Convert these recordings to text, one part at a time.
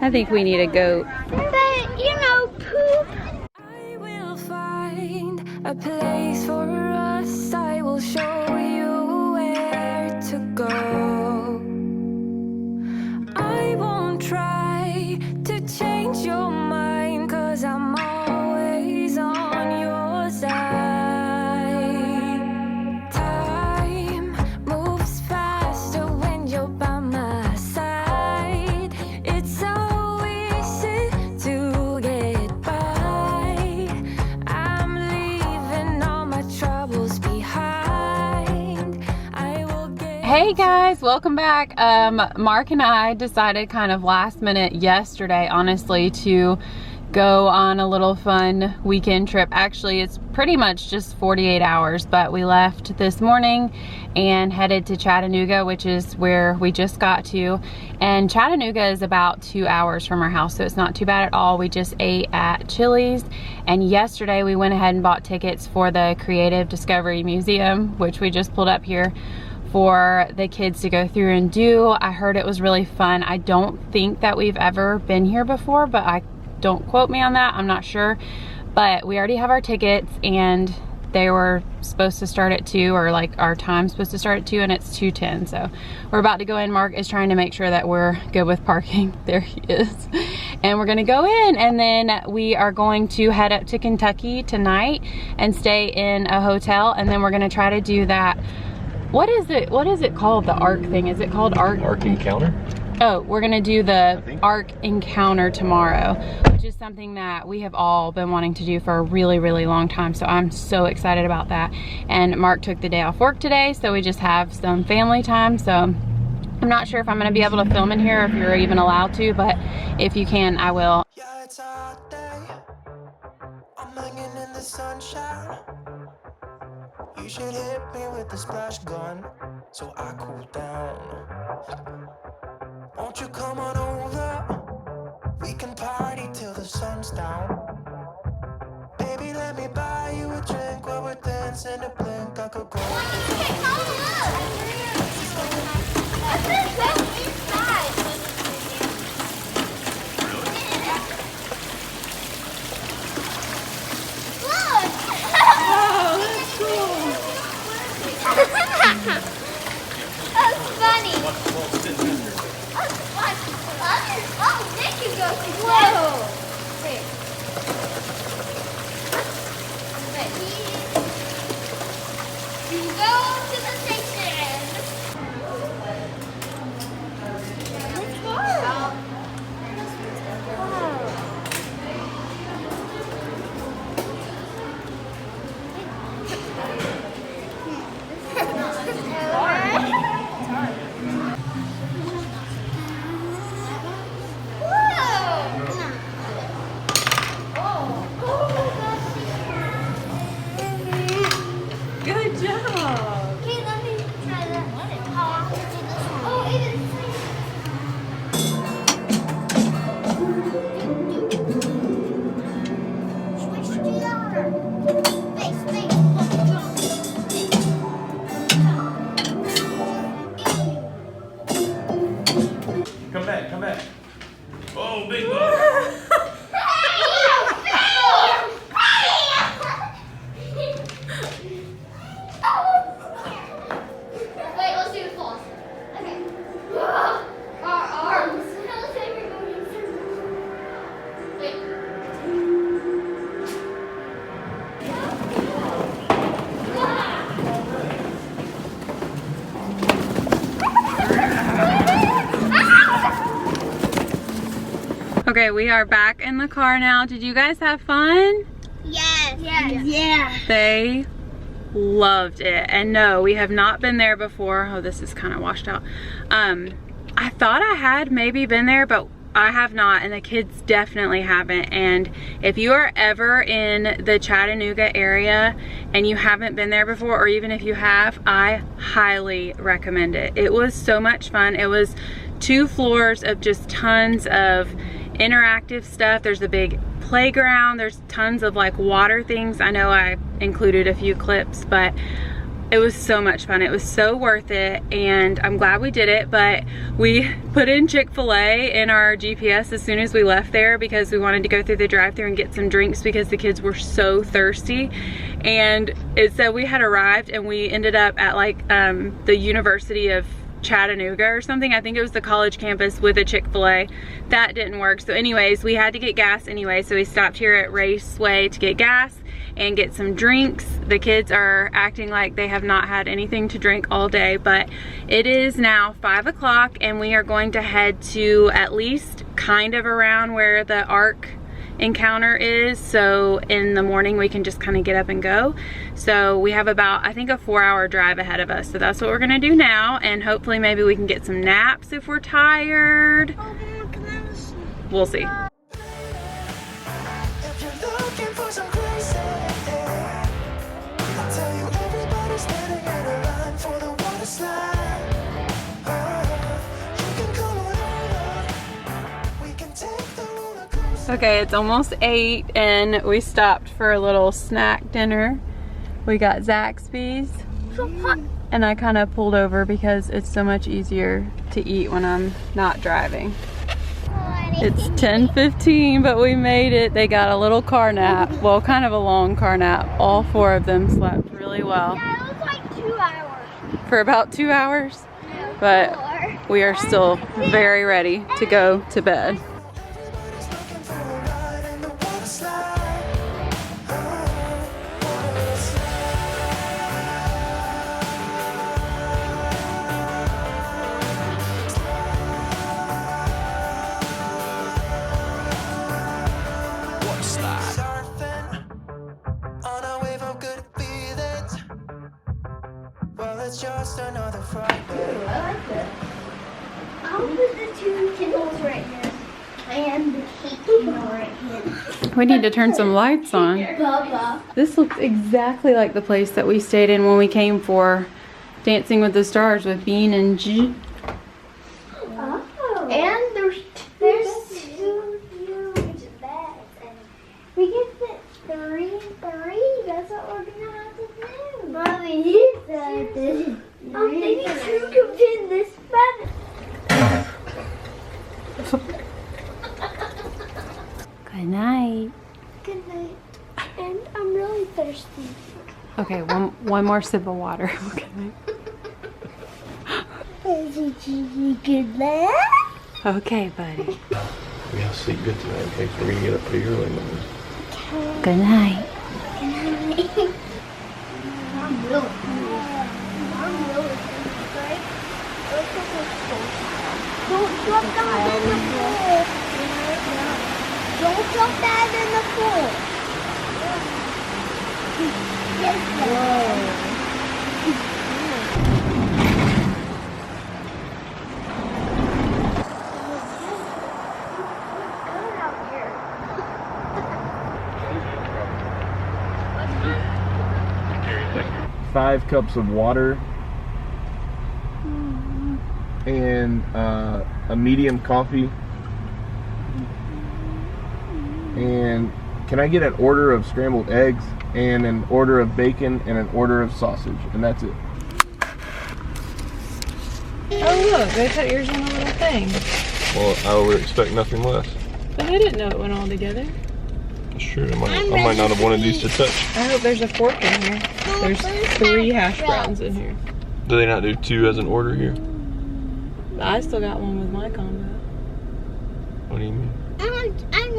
I think we need a goat. But, you know, poop. I will find a place for us. I will show you where to go. I won't try to change your mind, 'cause I'm always on your side. Time moves faster when you're by my side. It's so easy to get by. I'm leaving all my troubles behind. I will get. Hey guys, welcome back. Mark and I decided kind of last minute yesterday, honestly, to go on a little fun weekend trip. Actually, it's pretty much just 48 hours, but we left this morning and headed to Chattanooga, which is where we just got to. And Chattanooga is about 2 hours from our house, so it's not too bad at all. We just ate at Chili's, and yesterday we went ahead and bought tickets for the Creative Discovery Museum, which we just pulled up here for the kids to go through and do. I heard it was really fun. I don't think that we've ever been here before, but don't quote me on that, I'm not sure. But we already have our tickets, and they were supposed to start at 2, or like our time's supposed to start at 2, and it's 2:10. So we're about to go in. Mark is trying to make sure that we're good with parking. There he is. And we're gonna go in, and then we are going to head up to Kentucky tonight and stay in a hotel, and then we're gonna try to do that. What is it called, the Ark thing? Is it called Ark? Ark Encounter? Oh, we're gonna do the Ark Encounter tomorrow, which is something that we have all been wanting to do for a really, really long time. So I'm so excited about that. And Mark took the day off work today, so we just have some family time. So I'm not sure if I'm gonna be able to film in here, if you're even allowed to, but if you can, I will. Yeah, it's a hot day. I'm hanging in the sunshine. You should hit me with the splash gun so I cool down. Won't you come on over? We can party till the sun's down. Baby, let me buy you a drink while we're dancing a blink. I could go. That's funny. That's fun. Oh, Nick can go to Whoa. Wait. We go to the station. Let's go. Good job. Okay, let me try that. How I have to do this one. Oh, it is. Switch to the other. Base. Come back. Oh, big bug. Wait, let's do the falls. Okay. Our arms. Wait. Okay, we are back in the car now. Did you guys have fun? Yes. Yeah. They loved it. And no, we have not been there before. Oh, this is kind of washed out. I thought I had maybe been there, but I have not, and the kids definitely haven't. And if you are ever in the Chattanooga area and you haven't been there before, or even if you have, I highly recommend it. It was so much fun. It was 2 floors of just tons of interactive stuff. There's a big playground. There's tons of like water things. I know I included a few clips, but It was so much fun. It was so worth it, and I'm glad we did it. But we put in Chick-fil-A in our GPS as soon as we left there because we wanted to go through the drive-thru and get some drinks because the kids were so thirsty. And it said we had arrived, and we ended up at like the University of Chattanooga or something. I think it was the college campus with a Chick-fil-A. That didn't work. So anyways, we had to get gas anyway, so we stopped here at Raceway to get gas and get some drinks. The kids are acting like they have not had anything to drink all day, but it is now 5 o'clock and we are going to head to at least kind of around where the Ark Encounter is, so in the morning we can just kind of get up and go. So we have about, I think, a 4-hour drive ahead of us, so that's what we're gonna do now, and hopefully maybe we can get some naps if we're tired. We'll see. If you're looking for some crazy, I'll tell you everybody's standing in a line for the water slide. You can come on over. We can take the roller coaster. Okay, it's almost 8 and we stopped for a little snack dinner. We got Zaxby's and I kind of pulled over because it's so much easier to eat when I'm not driving. It's 10:15, but we made it. They got a little car nap. Well, kind of a long car nap. All 4 of them slept really well. Yeah, it was like 2 hours. For about 2 hours. No, But 4. we are still very ready to go to bed. Everybody's looking for a ride in the water slide. Water slide. Surfing on a wave of good feelings. Well, it's just another Friday. I like this. I'll put the 2 Kindles right here. And the cake Kindle right here. We need to turn some lights on. Bubba. This looks exactly like the place that we stayed in when we came for Dancing with the Stars with Bean and G. Oh. And there's 2 huge beds. And we can fit 3 and 3. That's what we're gonna have to do. Mommy, you said this. Oh, maybe 2 can fit in this bed. Good night. Good night. And I'm really thirsty. Okay, one more sip of water. Okay. Good night. Okay, buddy. We have to sleep good tonight in case we're gonna get up pretty early in the morning. Good night. I'm really thirsty, right? Don't drop that in the pool. Don't drop that in the pool. Yes, good out here. 5 cups of water and a medium coffee. And can I get an order of scrambled eggs and an order of bacon and an order of sausage? And that's it. Oh look, they put yours in a little thing. Well, I would expect nothing less. But I didn't know it went all together. Sure, I might not have wanted these to touch. I hope there's a fork in here. There's 3 hash browns in here. Do they not do 2 as an order here? I still got one with my combo. What do you mean?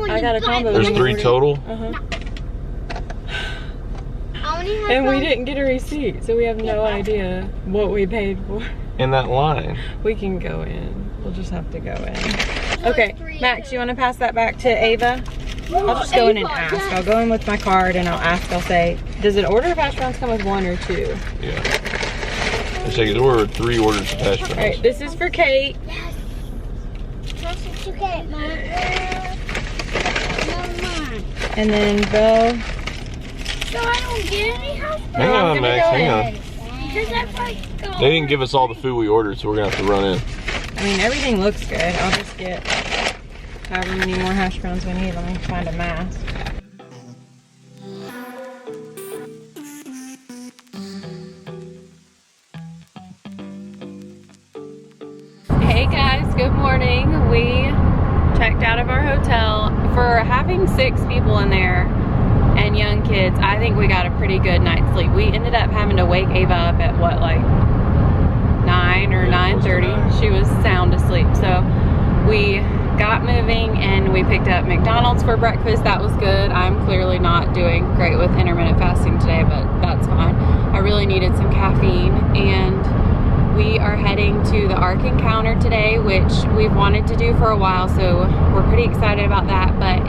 I got a combo. There's 3 total? Uh-huh. And we didn't get a receipt, so we have no idea what we paid for. In that line. We can go in. We'll just have to go in. Okay, Max, you want to pass that back to Ava? I'll just go in and ask. I'll go in with my card and I'll ask. I'll say, does an order of hash browns come with 1 or 2? Yeah. I say you ordered 3 orders of hash browns. Alright, this is for Kate. Yes. That's what you get, Mom. And then Bill. So I don't get any house browns? Hang on, Max, hang on. Because that's like They didn't give us all the food we ordered, so we're gonna have to run in. I mean, everything looks good. I'll just get however many more hash browns we need. Let me find a mask. hotel, for having 6 people in there and young kids, I think we got a pretty good night's sleep. We ended up having to wake Ava up at what, like 9 or 9:30. She was sound asleep. So we got moving and we picked up McDonald's for breakfast. That was good. I'm clearly not doing great with intermittent fasting today, but that's fine. I really needed some caffeine, and we are heading to the Ark Encounter today, which we've wanted to do for a while, so we're pretty excited about that. But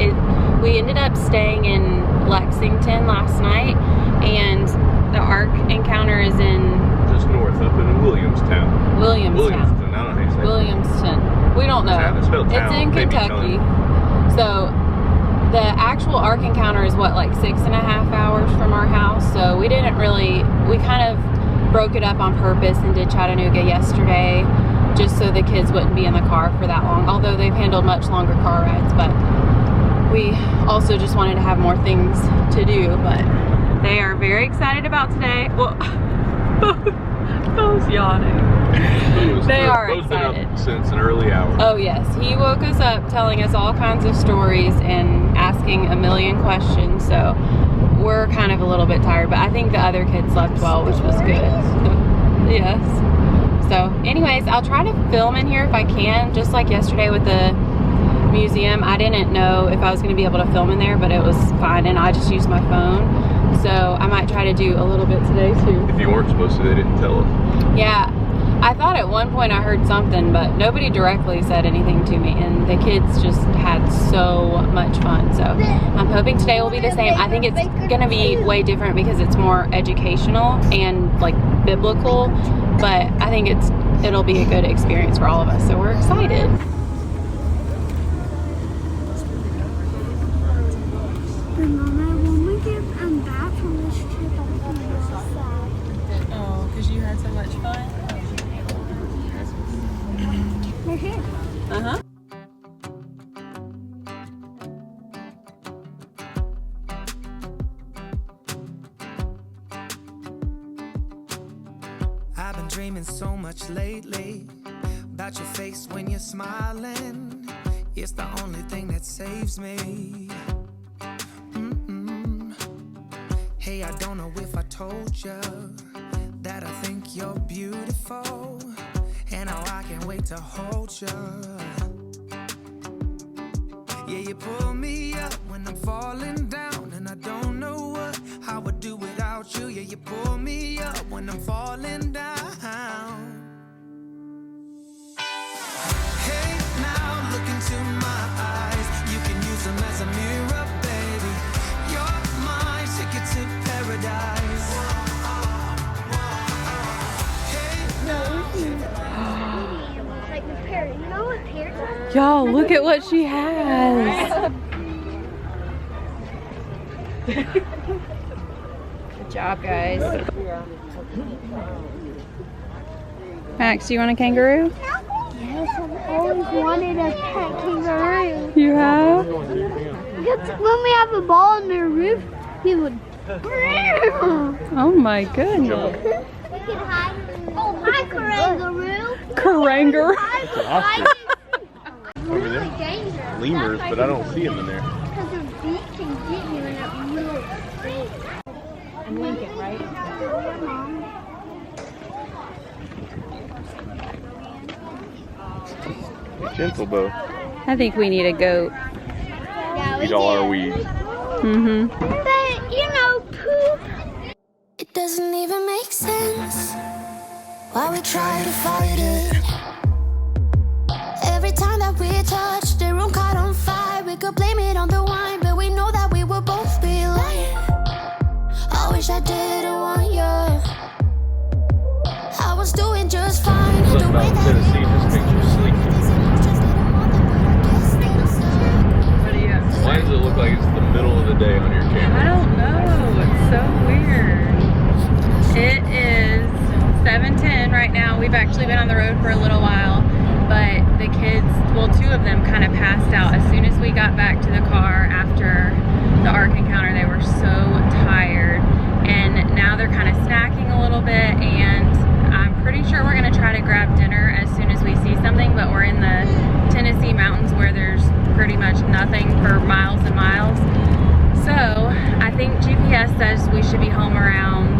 we ended up staying in Lexington last night, and the Ark Encounter is in just north, up in Williamstown. Williamstown. I don't know how you say it. Williamston. We don't know. It's in Kentucky. So the actual Ark Encounter is what, like 6.5 hours from our house. So we didn't really, we kind of broke it up on purpose and did Chattanooga yesterday just so the kids wouldn't be in the car for that long. Although they've handled much longer car rides, but we also just wanted to have more things to do. But they are very excited about today. Well, Bo's yawning. They are excited. Been up since an early hour. Oh yes, he woke us up telling us all kinds of stories and asking a million questions, so we're kind of a little bit tired, but I think the other kids slept well, which was good. Yes. So anyways, I'll try to film in here if I can, just like yesterday with the museum. I didn't know if I was going to be able to film in there, but it was fine, and I just used my phone. So I might try to do a little bit today too. If you weren't supposed to, they didn't tell us. Yeah, I thought at one point I heard something, but nobody directly said anything to me, and the kids just had so much fun. So I'm hoping today will be the same. I think it's gonna be way different because it's more educational and like biblical, but I think it'll be a good experience for all of us. So we're excited. So much fun. We're here. Uh-huh. I've been dreaming so much lately about your face when you're smiling. It's the only thing that saves me. Hey, I don't know if I told you that I think you're beautiful, and how I can't wait to hold you. Yeah, you pull me up when I'm falling down, and I don't know what I would do without you. Yeah, you pull me up when I'm falling down. Hey, now look into my eyes. You can use them as a mirror, baby. You're my ticket to paradise. Y'all, look at what she has. Good job, guys. Max, do you want a kangaroo? Yes, I've always wanted a pet kangaroo. You have? Because when we have a ball on the roof, he would. Oh my goodness. We can hide. Oh, hi, kangaroo. Kangaroo. Over there. Lemurs, but I don't see them in there. Because their beak can get you in that little space. And link it, right? Gentle bow. I think we need a goat. Yeah, Eat all our weeds. Mm-hmm. But, you know, poop. It doesn't even make sense why we try to fight it. Every time that we touch, the room caught on fire. We could blame it on the wine, but we know that we will both be lying. I wish I didn't want you. I was doing just fine. Something about Tennessee just makes you sleepy. Why does it look like it's the middle of the day on your camera? I don't know. It's so weird. It is 7:10 right now. We've actually been on the road for a little while, but the kids, well, 2 of them kind of passed out as soon as we got back to the car after the Ark Encounter. They were so tired, and now they're kind of snacking a little bit, and I'm pretty sure we're going to try to grab dinner as soon as we see something, but we're in the Tennessee mountains where there's pretty much nothing nothing for miles and miles. So I think GPS says we should be home around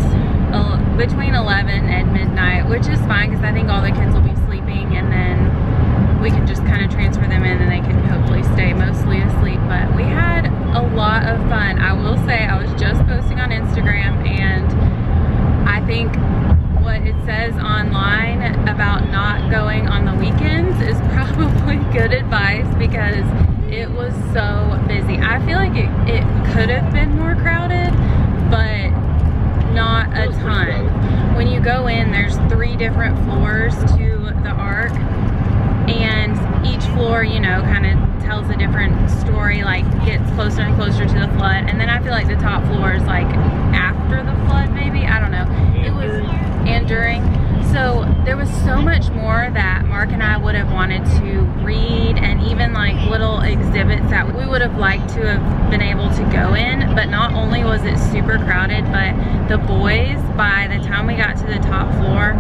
between 11 and midnight, which is fine because I think all the kids will be sleeping, and then we can just kind of transfer them in and they can hopefully stay mostly asleep. But we had a lot of fun. I will say, I was just posting on Instagram, and I think what it says online about not going on the weekends is probably good advice because it was so busy. I feel like it could have been more crowded, but not a ton. When you go in, there's 3 different floors to the Ark, and each floor, you know, kind of tells a different story, like gets closer and closer to the flood. And then I feel like the top floor is like after the flood, maybe, I don't know. It was, and during. So there was so much more that Mark and I would have wanted to read, and even like little exhibits that we would have liked to have been able to go in. But not only was it super crowded, but the boys, by the time we got to the top floor,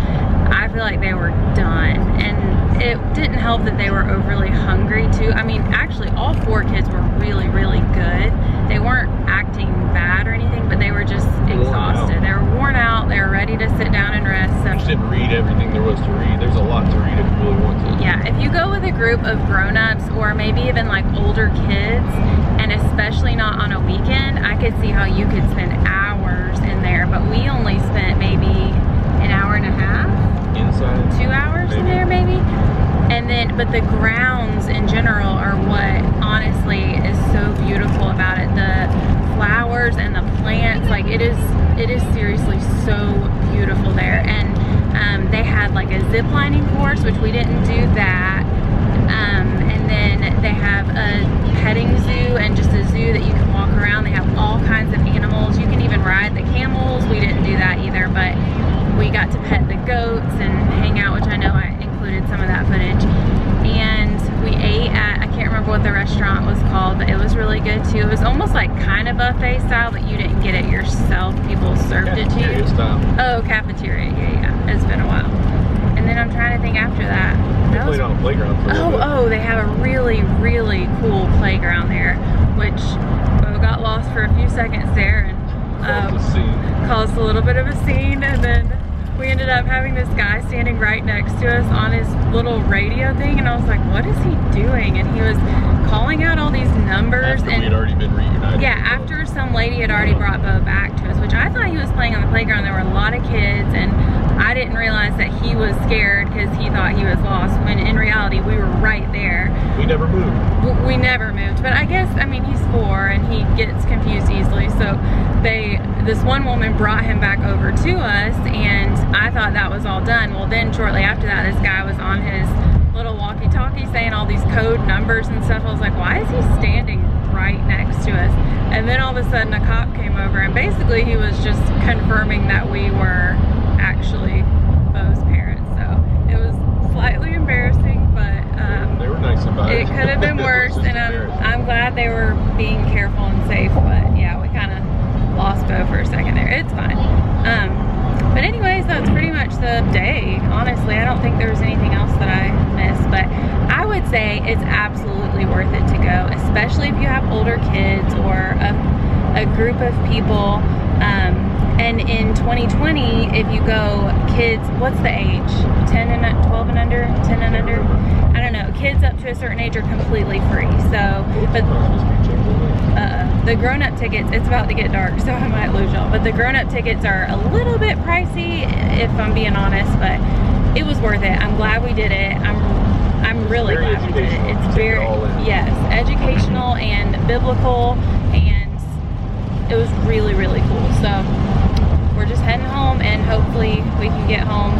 I feel like they were done. And it didn't help that they were overly hungry too. I mean, actually all 4 kids were really, really good. They weren't acting bad or anything, but they were just exhausted. They were worn out. They were ready to sit down and rest. So just didn't read everything there was to read. There's a lot to read if you really want to. Yeah, if you go with a group of grown-ups or maybe even like older kids, and especially not on a weekend, I could see how you could spend hours in there. But we only spent maybe an hour and a half. Inside? 2 hours maybe. In there maybe. And then, but the grounds in general are what honestly is so beautiful about it. The flowers and the plants, like it is seriously so beautiful there. And they had like a zip lining course, which we didn't do that. And then they have a petting zoo and just a zoo that you can walk around. They have all kinds of animals. You can even ride the camels. We didn't do that either, but we got to pet the goats and hang out, which I know I included some of that footage. And we ate at, I can't remember what the restaurant was called, but it was really good too. It was almost like kind of buffet style, but you didn't get it yourself. People served it to you. Style. Oh, cafeteria, yeah. It's been a while. And then I'm trying to think after that. They played on a playground for a little bit. Oh, they have a really, really cool playground there, which Bo got lost for a few seconds there and caused a little bit of a scene. And then we ended up having this guy standing right next to us on his little radio thing, and I was like, what is he doing? And he was calling out all these numbers. After we had already been reunited. Yeah, after some lady had already brought Bo back to us, which I thought he was playing on the playground. There were a lot of kids, and I didn't realize that he was scared because he thought he was lost, when in reality we were right there. We never moved. We never moved, but I guess, I mean, he's 4 and he gets confused easily, so this one woman brought him back over to us, and I thought that was all done. Well, then shortly after that, this guy was on his little walkie-talkie saying all these code numbers and stuff. I was like, why is he standing right next to us? And then all of a sudden a cop came over, and basically he was just confirming that we were actually Bo's parents. So it was slightly embarrassing, but they were nice about it. It could have been worse, and I'm glad they were being careful and safe. But yeah, we kind of lost Bo for a second there. It's fine. But anyways, that's pretty much the day. Honestly, I don't think there was anything else that I missed, but I would say it's absolutely worth it to go, especially if you have older kids or a group of people. And in 2020, if you go kids, what's the age? 10 and 12 and under? 10 and under? I don't know. Kids up to a certain age are completely free. So, but the grown-up tickets, it's about to get dark, so I might lose y'all. But the grown-up tickets are a little bit pricey, if I'm being honest, but it was worth it. I'm glad we did it. I'm really glad we did it. It's very, yes, educational and biblical, and it was really, really cool. So we're just heading home, and hopefully we can get home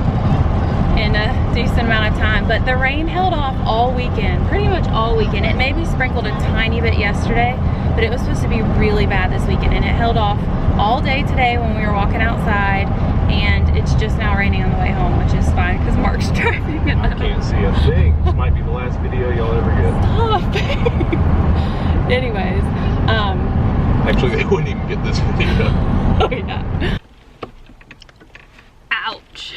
in a decent amount of time. But the rain held off all weekend, pretty much all weekend. It maybe sprinkled a tiny bit yesterday, but it was supposed to be really bad this weekend, and it held off all day today when we were walking outside, and it's just now raining on the way home, which is fine because Mark's driving it. I can't see a thing. This might be the last video y'all ever get. Stop. Anyways, actually they wouldn't even get this video. Oh yeah. Ouch.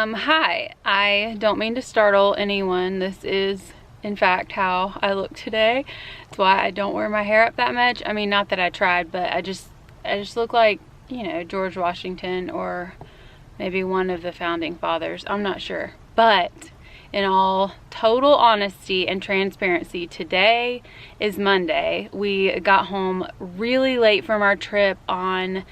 Hi, I don't mean to startle anyone. This is, in fact, how I look today. That's why I don't wear my hair up that much. I mean, not that I tried, but I just look like, you know, George Washington or maybe one of the founding fathers. I'm not sure. But in all total honesty and transparency, today is Monday. We got home really late from our trip on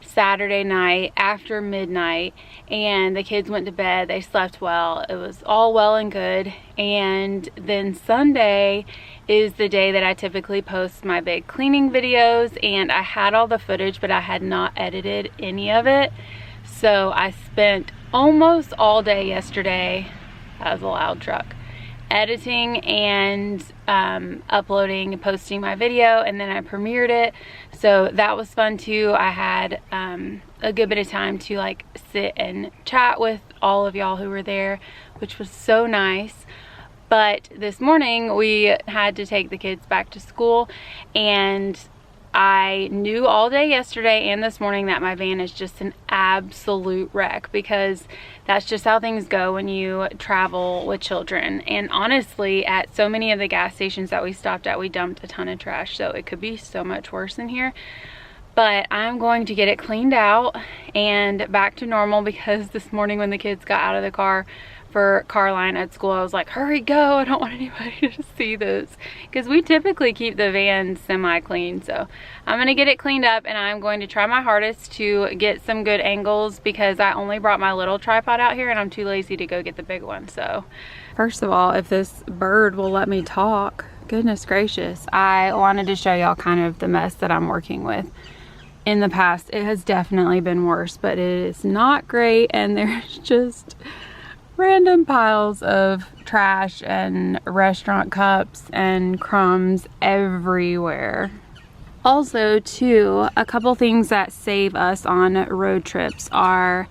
Saturday night after midnight, and the kids went to bed. They slept well. It was all well and good. And then Sunday is the day that I typically post my big cleaning videos, and I had all the footage, but I had not edited any of it. So I spent almost all day yesterday, that was a loud truck, editing and uploading and posting my video, and then I premiered it. So that was fun too. I had a good bit of time to like sit and chat with all of y'all who were there, which was so nice. But this morning we had to take the kids back to school, and I knew all day yesterday and this morning that my van is just an absolute wreck, because that's just how things go when you travel with children. And honestly, at so many of the gas stations that we stopped at, we dumped a ton of trash, so it could be so much worse in here. But I'm going to get it cleaned out and back to normal, because this morning when the kids got out of the car for car line at school, I was like, hurry, go, I don't want anybody to see this, because we typically keep the van semi-clean. So I'm gonna get it cleaned up, and I'm going to try my hardest to get some good angles, because I only brought my little tripod out here and I'm too lazy to go get the big one. So first of all, if this bird will let me talk, goodness gracious, I wanted to show y'all kind of the mess that I'm working with. In the past, it has definitely been worse, but it is not great, and there's just random piles of trash and restaurant cups and crumbs everywhere. Also too, a couple things that save us on road trips are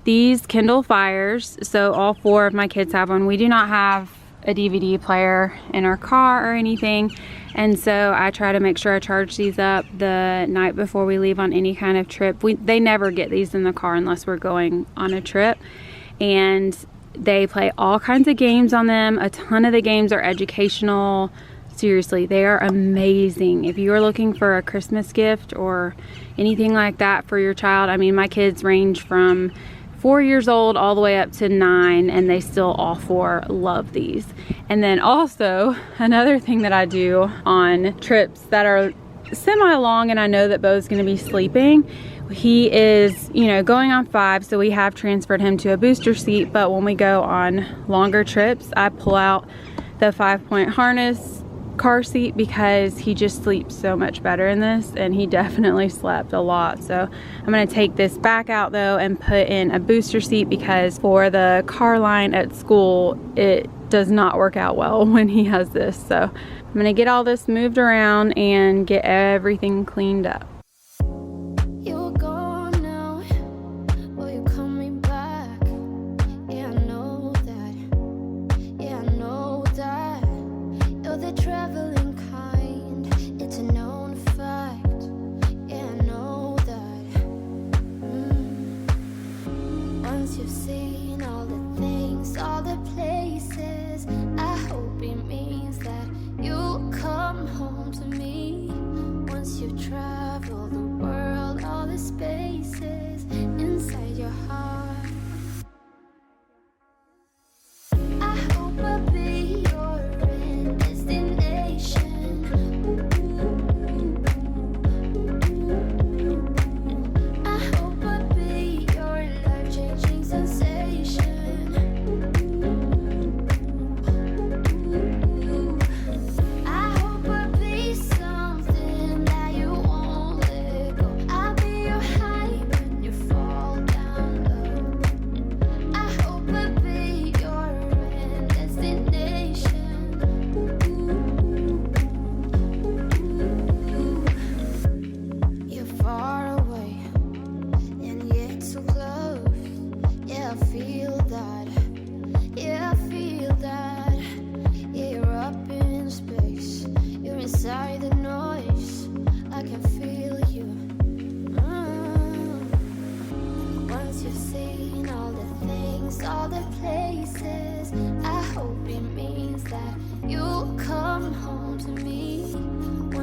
these Kindle Fires. So all 4 of my kids have one. We do not have a DVD player in our car or anything, and so I try to make sure I charge these up the night before we leave on any kind of trip. They never get these in the car unless we're going on a trip, and they play all kinds of games on them. A ton of the games are educational. Seriously, they are amazing. If you are looking for a Christmas gift or anything like that for your child, I mean, my kids range from 4 years old all the way up to 9, and they still all 4 love these. And then also another thing that I do on trips that are semi-long, and I know that Bo's gonna be sleeping, he is, you know, going on 5, so we have transferred him to a booster seat. But when we go on longer trips, I pull out the 5-point harness car seat, because he just sleeps so much better in this, and he definitely slept a lot. So I'm going to take this back out though and put in a booster seat, because for the car line at school, it does not work out well when he has this. So I'm going to get all this moved around and get everything cleaned up.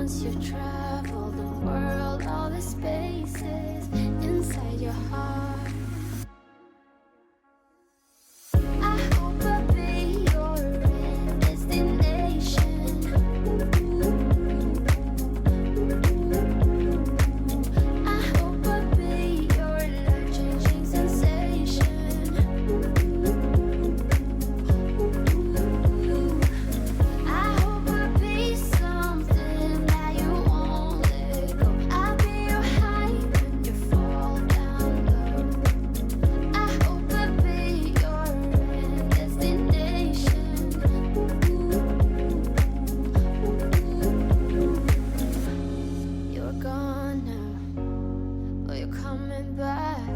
once you've traveled the world, all the spaces inside your heart. I hope I'll be your destination. I hope I'll be your life-changing sensation. I hope I'll be something that you won't let go. I'll be your high when you fall down low. I hope I'll be your destination. You're gone now, but you're coming back.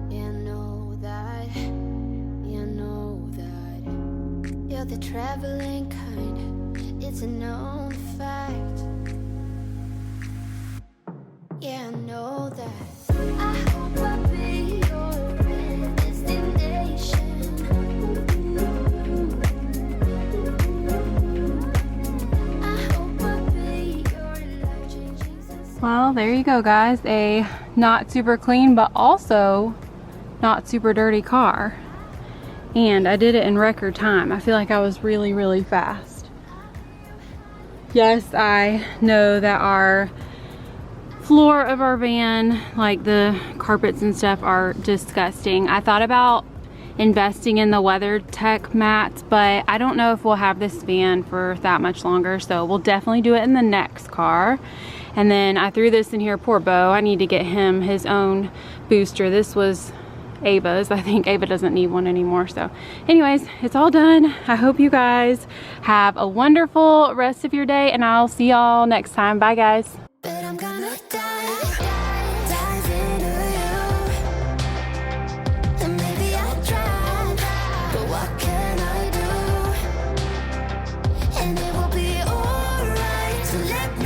Yeah, I know that. Yeah, I know that. You're the traveling kind. It's a known fact. Yeah, I know that. I hope I'll be your destination. I hope I'll be your life-changing sensation. Well, there you go, guys. A not super clean, but also not super dirty car. And I did it in record time. I feel like I was really, really fast. Yes, I know that our floor of our van, like the carpets and stuff, are disgusting. I thought about investing in the WeatherTech mats, but I don't know if we'll have this van for that much longer, so we'll definitely do it in the next car. And then I threw this in here. Poor Bo, I need to get him his own booster. This was Ava's. I think Ava doesn't need one anymore. So anyways, it's all done. I hope you guys have a wonderful rest of your day, and I'll see y'all next time. Bye, guys. But I'm gonna dive into you. And maybe I tried, but what can I do? And it will be alright, so let me